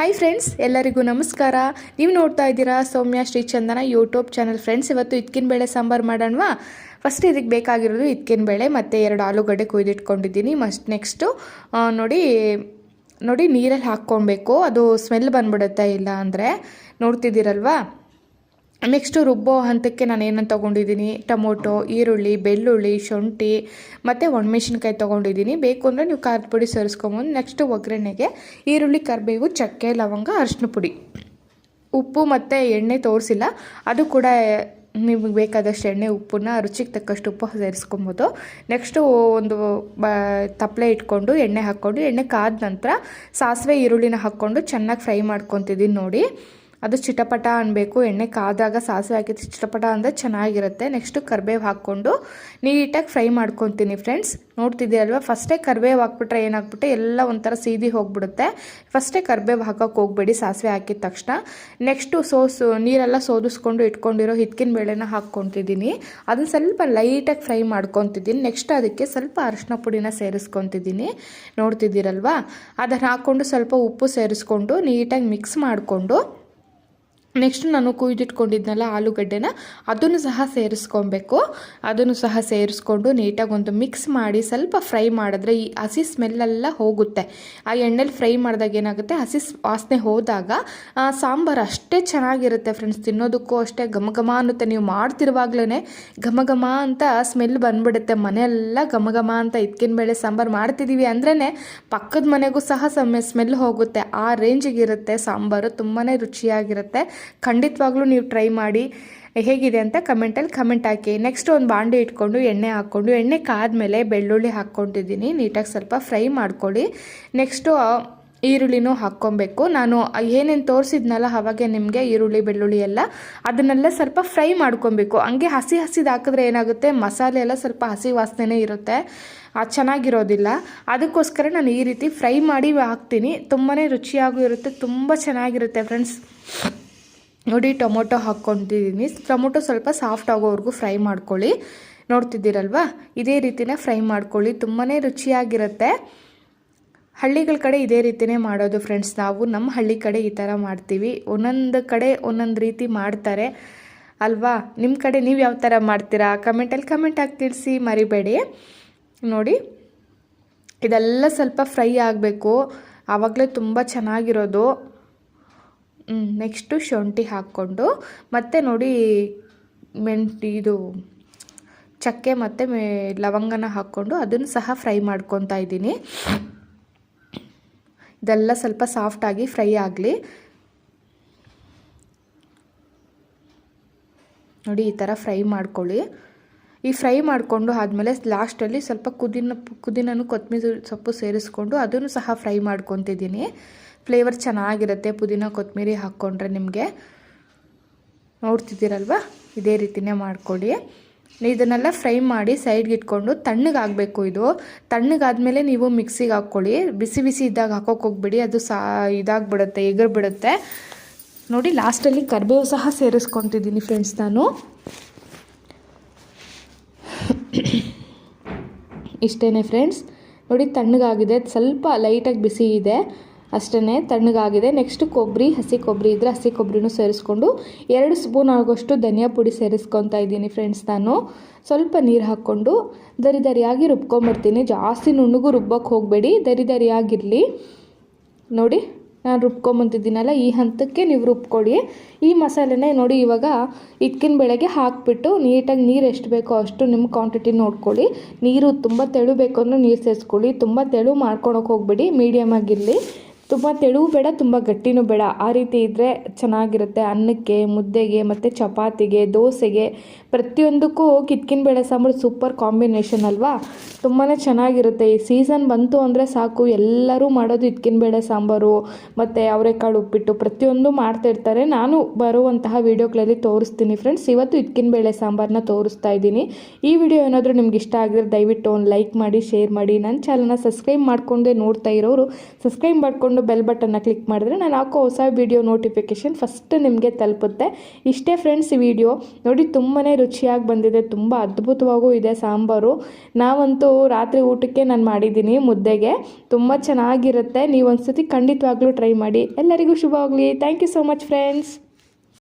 Hi friends, ಎಲ್ಲರಿಗೂ ನಮಸ್ಕಾರ. ನೀವು ನೋಡ್ತಾ ಇದ್ದೀರಾ ಸೌಮ್ಯ ಶ್ರೀಚಂದನ ಯೂಟ್ಯೂಬ್ ಚಾನಲ್. ಫ್ರೆಂಡ್ಸ್, ಇವತ್ತು ಇದ್ಕಿನ ಬೇಳೆ ಸಾಂಬಾರು ಮಾಡೋಣವಾ. ಫಸ್ಟ್ ಇದಕ್ಕೆ ಬೇಕಾಗಿರೋದು ಇದ್ಕಿನ ಬೇಳೆ ಮತ್ತು 2 ಆಲೂಗಡ್ಡೆ ಕೊಯ್ದಿಟ್ಕೊಂಡಿದ್ದೀನಿ. ನೆಕ್ಸ್ಟು ನೋಡಿ ನೀರಲ್ಲಿ ಹಾಕ್ಕೊಳ್ಬೇಕು, ಅದು ಸ್ಮೆಲ್ ಬಂದ್ಬಿಡುತ್ತೆ ಇಲ್ಲ ಅಂದರೆ. ನೋಡ್ತಿದ್ದೀರಲ್ವಾ. ನೆಕ್ಸ್ಟು ರುಬ್ಬೋ ಹಂತಕ್ಕೆ ನಾನು ಏನನ್ನು ತೊಗೊಂಡಿದ್ದೀನಿ, ಟೊಮೊಟೊ, ಈರುಳ್ಳಿ, ಬೆಳ್ಳುಳ್ಳಿ, ಶುಂಠಿ ಮತ್ತು ಒಣಮೆಣಸಿನ್ಕಾಯಿ ತೊಗೊಂಡಿದ್ದೀನಿ. ಬೇಕು ಅಂದರೆ ನೀವು ಖಾರದ ಪುಡಿ ಸೇರಿಸ್ಕೊಬೋದು. ನೆಕ್ಸ್ಟು ಒಗ್ಗರಣೆಗೆ ಈರುಳ್ಳಿ, ಕರಿಬೇವು, ಚಕ್ಕೆ, ಲವಂಗ, ಅರಿಶಿನ ಪುಡಿ, ಉಪ್ಪು ಮತ್ತು ಎಣ್ಣೆ ತೋರಿಸಿಲ್ಲ, ಅದು ಕೂಡ ನಿಮಗೆ ಬೇಕಾದಷ್ಟು ಎಣ್ಣೆ, ಉಪ್ಪನ್ನ ರುಚಿಗೆ ತಕ್ಕಷ್ಟು ಉಪ್ಪು ಸೇರಿಸ್ಕೊಬೋದು. ನೆಕ್ಸ್ಟು ಒಂದು ತಪ್ಪಲೆ ಇಟ್ಕೊಂಡು ಎಣ್ಣೆ ಹಾಕ್ಕೊಂಡು, ಎಣ್ಣೆ ಕಾದ ನಂತರ ಸಾಸಿವೆ, ಈರುಳ್ಳಿನ ಹಾಕ್ಕೊಂಡು ಚೆನ್ನಾಗಿ ಫ್ರೈ ಮಾಡ್ಕೊತಿದ್ದೀನಿ. ನೋಡಿ, ಅದು ಚಿಟಪಟ ಅನ್ನಬೇಕು. ಎಣ್ಣೆ ಕಾದಾಗ ಸಾಸಿವೆ ಹಾಕಿದ್ದು ಚಿಟಪಟ ಅಂದರೆ ಚೆನ್ನಾಗಿರುತ್ತೆ. ನೆಕ್ಸ್ಟು ಕರಿಬೇವು ಹಾಕ್ಕೊಂಡು ನೀಟಾಗಿ ಫ್ರೈ ಮಾಡ್ಕೊತೀನಿ. ಫ್ರೆಂಡ್ಸ್, ನೋಡ್ತಿದ್ದೀರಲ್ವ, ಫಸ್ಟೇ ಕರಿಬೇವು ಹಾಕ್ಬಿಟ್ರೆ ಏನಾಗ್ಬಿಟ್ಟೆ ಎಲ್ಲ ಒಂಥರ ಸೀದಿ ಹೋಗ್ಬಿಡುತ್ತೆ. ಫಸ್ಟೇ ಕರಿಬೇವು ಹಾಕೋಕೆ ಹೋಗಬೇಡಿ ಸಾಸಿವೆ ಹಾಕಿದ ತಕ್ಷಣ. ನೆಕ್ಸ್ಟು ನೀರೆಲ್ಲ ಸೋದಿಸ್ಕೊಂಡು ಇಟ್ಕೊಂಡಿರೋ ಹಿತ್ಕಿನ ಬೇಳೆನ ಹಾಕ್ಕೊತಿದ್ದೀನಿ. ಅದನ್ನು ಸ್ವಲ್ಪ ಲೈಟಾಗಿ ಫ್ರೈ ಮಾಡ್ಕೊತಿದ್ದೀನಿ. ನೆಕ್ಸ್ಟ್ ಅದಕ್ಕೆ ಸ್ವಲ್ಪ ಅರಿಶಿನ ಪುಡಿನ ಸೇರಿಸ್ಕೊತಿದ್ದೀನಿ. ನೋಡ್ತಿದ್ದೀರಲ್ವ, ಅದನ್ನು ಹಾಕ್ಕೊಂಡು ಸ್ವಲ್ಪ ಉಪ್ಪು ಸೇರಿಸ್ಕೊಂಡು ನೀಟಾಗಿ ಮಿಕ್ಸ್ ಮಾಡಿಕೊಂಡು, ನೆಕ್ಸ್ಟ್ ನಾನು ಕುಯ್ದಿಟ್ಕೊಂಡಿದ್ನಲ್ಲ ಆಲೂಗಡ್ಡೆನ, ಅದನ್ನು ಸಹ ಸೇರಿಸ್ಕೊಬೇಕು. ಅದನ್ನು ಸಹ ಸೇರಿಸ್ಕೊಂಡು ನೀಟಾಗಿ ಒಂದು ಮಿಕ್ಸ್ ಮಾಡಿ ಸ್ವಲ್ಪ ಫ್ರೈ ಮಾಡಿದ್ರೆ ಈ ಹಸಿ ಸ್ಮೆಲ್ಲೆಲ್ಲ ಹೋಗುತ್ತೆ. ಆ ಎಣ್ಣೆಲಿ ಫ್ರೈ ಮಾಡಿದಾಗ ಏನಾಗುತ್ತೆ, ಹಸಿ ವಾಸನೆ ಹೋದಾಗ ಸಾಂಬಾರು ಅಷ್ಟೇ ಚೆನ್ನಾಗಿರುತ್ತೆ. ಫ್ರೆಂಡ್ಸ್, ತಿನ್ನೋದಕ್ಕೂ ಅಷ್ಟೇ ಘಮ ಅನ್ನುತ್ತೆ. ನೀವು ಮಾಡ್ತಿರುವಾಗಲೇ ಘಮ ಅಂತ ಸ್ಮೆಲ್ ಬಂದ್ಬಿಡುತ್ತೆ. ಮನೆಯೆಲ್ಲ ಘಮ ಅಂತ ಇದ್ಕಿನ ಬೇಳೆ ಸಾಂಬಾರು ಮಾಡ್ತಿದ್ದೀವಿ ಅಂದ್ರೇ ಪಕ್ಕದ ಮನೆಗೂ ಸಹ ಸ್ಮೆಲ್ ಹೋಗುತ್ತೆ. ಆ ರೇಂಜಿಗಿರುತ್ತೆ ಸಾಂಬಾರು, ತುಂಬಾ ರುಚಿಯಾಗಿರುತ್ತೆ. ಖಂಡಿತವಾಗ್ಲೂ ನೀವು ಟ್ರೈ ಮಾಡಿ, ಹೇಗಿದೆ ಅಂತ ಕಮೆಂಟಲ್ಲಿ ಕಮೆಂಟ್ ಹಾಕಿ. ನೆಕ್ಸ್ಟ್ ಒಂದು ಬಾಂಡೆ ಇಟ್ಕೊಂಡು ಎಣ್ಣೆ ಹಾಕ್ಕೊಂಡು, ಎಣ್ಣೆ ಕಾದ್ಮೇಲೆ ಬೆಳ್ಳುಳ್ಳಿ ಹಾಕ್ಕೊಂಡಿದ್ದೀನಿ. ನೀಟಾಗಿ ಸ್ವಲ್ಪ ಫ್ರೈ ಮಾಡ್ಕೊಳ್ಳಿ. ನೆಕ್ಸ್ಟು ಈರುಳ್ಳಿನೂ ಹಾಕ್ಕೊಬೇಕು. ನಾನು ಏನೇನು ತೋರಿಸಿದ್ನಲ್ಲ ಅವಾಗೆ ನಿಮಗೆ ಈರುಳ್ಳಿ, ಬೆಳ್ಳುಳ್ಳಿ ಎಲ್ಲ ಅದನ್ನೆಲ್ಲ ಸ್ವಲ್ಪ ಫ್ರೈ ಮಾಡ್ಕೊಬೇಕು. ಹಂಗೆ ಹಸಿದು ಹಾಕಿದ್ರೆ ಏನಾಗುತ್ತೆ, ಮಸಾಲೆ ಎಲ್ಲ ಸ್ವಲ್ಪ ಹಸಿ ವಾಸನೆ ಇರುತ್ತೆ, ಅದು ಚೆನ್ನಾಗಿರೋದಿಲ್ಲ. ಅದಕ್ಕೋಸ್ಕರ ನಾನು ಈ ರೀತಿ ಫ್ರೈ ಮಾಡಿ ಹಾಕ್ತೀನಿ. ತುಂಬಾ ರುಚಿಯಾಗೂ ಇರುತ್ತೆ, ತುಂಬ ಚೆನ್ನಾಗಿರುತ್ತೆ. ಫ್ರೆಂಡ್ಸ್, ನೋಡಿ, ಟೊಮೊಟೊ ಹಾಕ್ಕೊತಿದ್ದೀನಿ. ಟೊಮೊಟೊ ಸ್ವಲ್ಪ ಸಾಫ್ಟ್ ಆಗೋವರೆಗೂ ಫ್ರೈ ಮಾಡ್ಕೊಳ್ಳಿ. ನೋಡ್ತಿದ್ದೀರಲ್ವ, ಇದೇ ರೀತಿನ ಫ್ರೈ ಮಾಡ್ಕೊಳ್ಳಿ, ತುಂಬಾ ರುಚಿಯಾಗಿರುತ್ತೆ. ಹಳ್ಳಿಗಳ ಕಡೆ ಇದೇ ರೀತಿಯೇ ಮಾಡೋದು ಫ್ರೆಂಡ್ಸ್. ನಾವು ನಮ್ಮ ಹಳ್ಳಿ ಕಡೆ ಈ ಥರ ಮಾಡ್ತೀವಿ. ಒಂದೊಂದು ಕಡೆ ಒಂದೊಂದು ರೀತಿ ಮಾಡ್ತಾರೆ ಅಲ್ವಾ. ನಿಮ್ಮ ಕಡೆ ನೀವು ಯಾವ ಥರ ಮಾಡ್ತೀರಾ ಕಮೆಂಟಲ್ಲಿ ಕಮೆಂಟ್ ಹಾಕಿ ತಿಳಿಸಿ ಮರಿಬೇಡಿ. ನೋಡಿ, ಇದೆಲ್ಲ ಸ್ವಲ್ಪ ಫ್ರೈ ಆಗಬೇಕು, ಆವಾಗಲೇ ತುಂಬ ಚೆನ್ನಾಗಿರೋದು. ನೆಕ್ಸ್ಟು ಶುಂಠಿ ಹಾಕ್ಕೊಂಡು, ಮತ್ತು ನೋಡಿ ಇದು ಚಕ್ಕೆ ಮತ್ತು ಲವಂಗನ ಹಾಕ್ಕೊಂಡು ಅದನ್ನು ಸಹ ಫ್ರೈ ಮಾಡ್ಕೊತಾ ಇದ್ದೀನಿ. ಇದೆಲ್ಲ ಸ್ವಲ್ಪ ಸಾಫ್ಟಾಗಿ ಫ್ರೈ ಆಗಲಿ. ನೋಡಿ, ಈ ಥರ ಫ್ರೈ ಮಾಡ್ಕೊಳ್ಳಿ. ಈ ಫ್ರೈ ಮಾಡಿಕೊಂಡು ಆದಮೇಲೆ ಲಾಸ್ಟಲ್ಲಿ ಸ್ವಲ್ಪ ಪುದೀನನೂ ಕೊತ್ತಂಬರಿ ಸೊಪ್ಪು ಸೇರಿಸ್ಕೊಂಡು ಅದನ್ನು ಸಹ ಫ್ರೈ ಮಾಡ್ಕೊತಿದ್ದೀನಿ. ಫ್ಲೇವರ್ ಚೆನ್ನಾಗಿರುತ್ತೆ ಪುದೀನ ಕೊತ್ತಂಬರಿ ಹಾಕ್ಕೊಂಡ್ರೆ ನಿಮಗೆ. ನೋಡ್ತಿದ್ದೀರಲ್ವ, ಇದೇ ರೀತಿಯೇ ಮಾಡ್ಕೊಳ್ಳಿ. ಇದನ್ನೆಲ್ಲ ಫ್ರೈ ಮಾಡಿ ಸೈಡ್ಗೆ ಇಟ್ಕೊಂಡು ತಣ್ಣಗಾಗಬೇಕು. ಇದು ತಣ್ಣಗಾದ್ಮೇಲೆ ನೀವು ಮಿಕ್ಸಿಗೆ ಹಾಕ್ಕೊಳ್ಳಿ. ಬಿಸಿ ಇದ್ದಾಗ ಹಾಕೋಕೆ ಹೋಗ್ಬಿಡಿ, ಅದು ಇದಾಗ್ಬಿಡುತ್ತೆ, ಎಗರ್ಬಿಡುತ್ತೆ. ನೋಡಿ, ಲಾಸ್ಟಲ್ಲಿ ಕರಿಬೇವು ಸಹ ಸೇರಿಸ್ಕೊತಿದ್ದೀನಿ ಫ್ರೆಂಡ್ಸ್ ನಾನು. ಇಷ್ಟೇ ಫ್ರೆಂಡ್ಸ್. ನೋಡಿ, ತಣ್ಣಗಾಗಿದೆ, ಸ್ವಲ್ಪ ಲೈಟಾಗಿ ಬಿಸಿ ಇದೆ ಅಷ್ಟೇ, ತಣ್ಣಗಾಗಿದೆ. ನೆಕ್ಸ್ಟ್ ಹಸಿ ಕೊಬ್ಬರಿ ಇದ್ದರೆ ಹಸಿ ಕೊಬ್ಬರಿನೂ ಸೇರಿಸ್ಕೊಂಡು 2 ಸ್ಪೂನ್ ಆಗೋಷ್ಟು ಧನಿಯಾ ಪುಡಿ ಸೇರಿಸ್ಕೊತಾ ಇದ್ದೀನಿ ಫ್ರೆಂಡ್ಸ್ ನಾನು. ಸ್ವಲ್ಪ ನೀರು ಹಾಕ್ಕೊಂಡು ದರಿಯಾಗಿ ರುಬ್ಕೊಂಬರ್ತೀನಿ. ಜಾಸ್ತಿ ನುಣ್ಣಗೂ ರುಬ್ಬೋಕ್ಕೆ ಹೋಗಬೇಡಿ, ದರಿಯಾಗಿರಲಿ. ನೋಡಿ, ನಾನು ರುಬ್ಕೊಂಬಂತಿದ್ದೀನಲ್ಲ, ಈ ಹಂತಕ್ಕೆ ನೀವು ರುಬ್ಕೊಳ್ಳಿ. ಈ ಮಸಾಲೆನೇ ನೋಡಿ, ಇವಾಗ ಇದ್ಕಿನ ಬೇಳೆಗೆ ಹಾಕಿಬಿಟ್ಟು ನೀಟಾಗಿ ನೀರು ಎಷ್ಟು ಬೇಕೋ ಅಷ್ಟು ನಿಮ್ಮ ಕ್ವಾಂಟಿಟಿ ನೋಡ್ಕೊಳ್ಳಿ. ನೀರು ತುಂಬ ತೆಳು ಬೇಕು ಅಂದರೆ ನೀರು ಸೇರಿಸ್ಕೊಳ್ಳಿ. ತುಂಬ ತೆಳು ಮಾಡ್ಕೊಳಕ್ಕೆ ಹೋಗಬೇಡಿ, ಮೀಡಿಯಮ್ ಆಗಿರಲಿ. ತುಂಬ ತೆಳು ಬೇಡ, ತುಂಬ ಗಟ್ಟಿನೂ ಬೇಡ. ಆ ರೀತಿ ಇದ್ದರೆ ಚೆನ್ನಾಗಿರುತ್ತೆ. ಅನ್ನಕ್ಕೆ, ಮುದ್ದೆಗೆ ಮತ್ತು ಚಪಾತಿಗೆ, ದೋಸೆಗೆ, ಪ್ರತಿಯೊಂದಕ್ಕೂ ಇದ್ಕಿನ ಬೇಳೆ ಸಾಂಬಾರು ಸೂಪರ್ ಕಾಂಬಿನೇಷನ್ ಅಲ್ವಾ. ತುಂಬಾ ಚೆನ್ನಾಗಿರುತ್ತೆ. ಈ ಸೀಸನ್ ಬಂತು ಅಂದರೆ ಸಾಕು, ಎಲ್ಲರೂ ಮಾಡೋದು ಇದ್ಕಿನ ಬೇಳೆ ಸಾಂಬಾರು ಮತ್ತು ಅವರೆಕಾಳು ಉಪ್ಪಿಟ್ಟು ಪ್ರತಿಯೊಂದು ಮಾಡ್ತಾಯಿರ್ತಾರೆ. ನಾನು ಬರುವಂತಹ ವೀಡಿಯೋಗಳಲ್ಲಿ ತೋರಿಸ್ತೀನಿ ಫ್ರೆಂಡ್ಸ್. ಇವತ್ತು ಇದ್ಕಿನ ಬೇಳೆ ಸಾಂಬಾರನ್ನ ತೋರಿಸ್ತಾ ಇದ್ದೀನಿ. ಈ ವಿಡಿಯೋ ಏನಾದರೂ ನಿಮ್ಗೆ ಇಷ್ಟ ಆಗಿದ್ರೆ ದಯವಿಟ್ಟು ಒಂದು ಲೈಕ್ ಮಾಡಿ, ಶೇರ್ ಮಾಡಿ. ನನ್ನ ಚಾನಲ್ನ ಸಬ್ಸ್ಕ್ರೈಬ್ ಮಾಡ್ಕೊಂಡೆ ನೋಡ್ತಾ ಇರೋರು ಸಬ್ಸ್ಕ್ರೈಬ್ ಮಾಡಿಕೊಂಡು ಮಾಡಿಕೊಂಡು ಬೆಲ್ ಬಟನ್ನ ಕ್ಲಿಕ್ ಮಾಡಿದ್ರೆ ನಾನು ಹಾಕೋ ಹೊಸ ವಿಡಿಯೋ ನೋಟಿಫಿಕೇಷನ್ ಫಸ್ಟ್ ನಿಮಗೆ ತಲುಪುತ್ತೆ. ಇಷ್ಟೇ ಫ್ರೆಂಡ್ಸ್ ಈ ವಿಡಿಯೋ ನೋಡಿ, ತುಂಬಾ ರುಚಿಯಾಗಿ ಬಂದಿದೆ, ತುಂಬ ಅದ್ಭುತವಾಗೂ ಇದೆ ಸಾಂಬಾರು. ನಾವಂತೂ ರಾತ್ರಿ ಊಟಕ್ಕೆ ನಾನು ಮಾಡಿದ್ದೀನಿ ಮುದ್ದೆಗೆ, ತುಂಬ ಚೆನ್ನಾಗಿರುತ್ತೆ. ನೀವು ಒಂದ್ಸತಿ ಖಂಡಿತವಾಗ್ಲೂ ಟ್ರೈ ಮಾಡಿ. ಎಲ್ಲರಿಗೂ ಶುಭವಾಗಲಿ. Thank you so much friends.